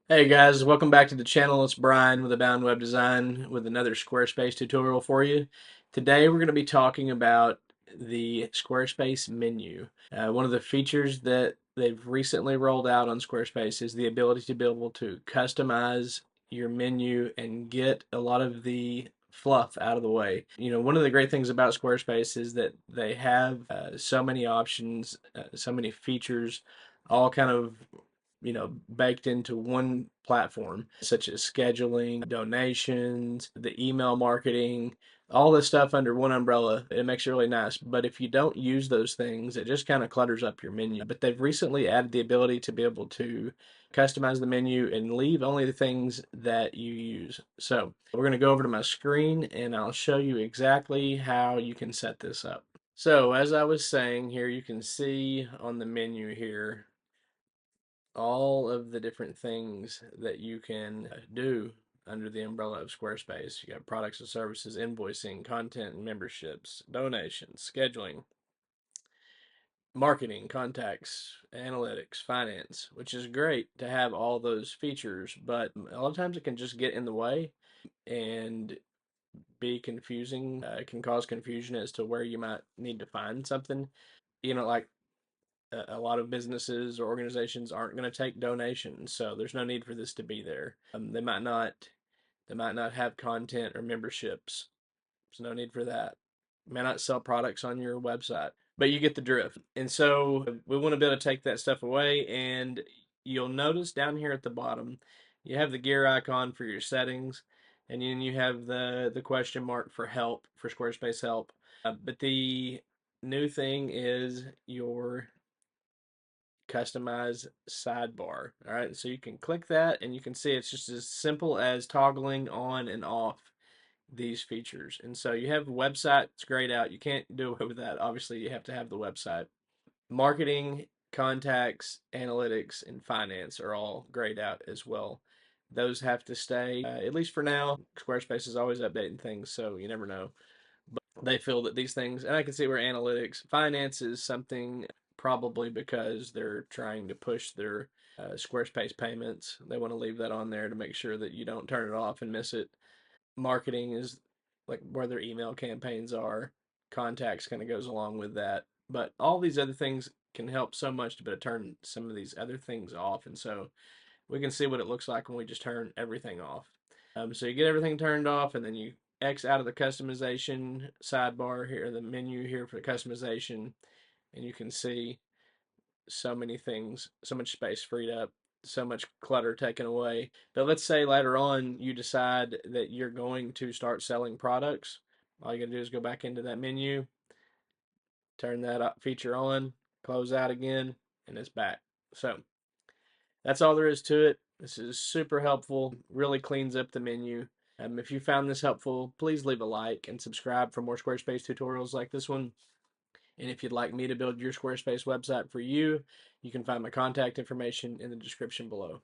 Hey guys, welcome back to the channel. It's Bryan with Abound Web Design with another Squarespace tutorial for you. Today we're going to be talking about the Squarespace menu. One of the features that they've recently rolled out on Squarespace is the ability to be able to customize your menu and get a lot of the fluff out of the way. One of the great things about Squarespace is that they have so many options, so many features, all kind of baked into one platform, such as scheduling, donations, the email marketing, all this stuff under one umbrella. It makes it really nice. But if you don't use those things, it just kind of clutters up your menu. But they've recently added the ability to be able to customize the menu and leave only the things that you use. So we're going to go over to my screen and I'll show you exactly how you can set this up. So as I was saying here, you can see on the menu here all of the different things that you can do under the umbrella of Squarespace. You got products and services, invoicing, content and memberships, donations, scheduling, marketing, contacts, analytics, finance, which is great to have all those features, but a lot of times it can just get in the way and be confusing. It can cause confusion as to where you might need to find something. Like a lot of businesses or organizations aren't going to take donations, so there's no need for this to be there. They might not have content or memberships. There's no need for that. May not sell products on your website, but you get the drift. And so we want to be able to take that stuff away. And you'll notice down here at the bottom, you have the gear icon for your settings, and then you have the question mark for help, for Squarespace help. But the new thing is your Customize Sidebar. All right, so you can click that and you can see it's just as simple as toggling on and off these features. And so you have website, it's grayed out. You can't do away with that. Obviously, you have to have the website. Marketing, contacts, analytics, and finance are all grayed out as well. Those have to stay, at least for now. Squarespace is always updating things, so you never know. They feel that these things, and I can see where analytics, finance is something probably because they're trying to push their Squarespace payments. They want to leave that on there to make sure that you don't turn it off and miss it. Marketing is like where their email campaigns are. Contacts kind of goes along with that. But all these other things can help so much to be able to turn some of these other things off. And so we can see what it looks like when we just turn everything off. So you get everything turned off, and then you X out of the customization sidebar here, the menu here for the customization, and you can see so many things, so much space freed up, so much clutter taken away. But let's say later on you decide that you're going to start selling products. All you gotta do is go back into that menu, turn that feature on, close out again, and it's back. So that's all there is to it. This is super helpful, really cleans up the menu. If you found this helpful, please leave a like and subscribe for more Squarespace tutorials like this one. And if you'd like me to build your Squarespace website for you, you can find my contact information in the description below.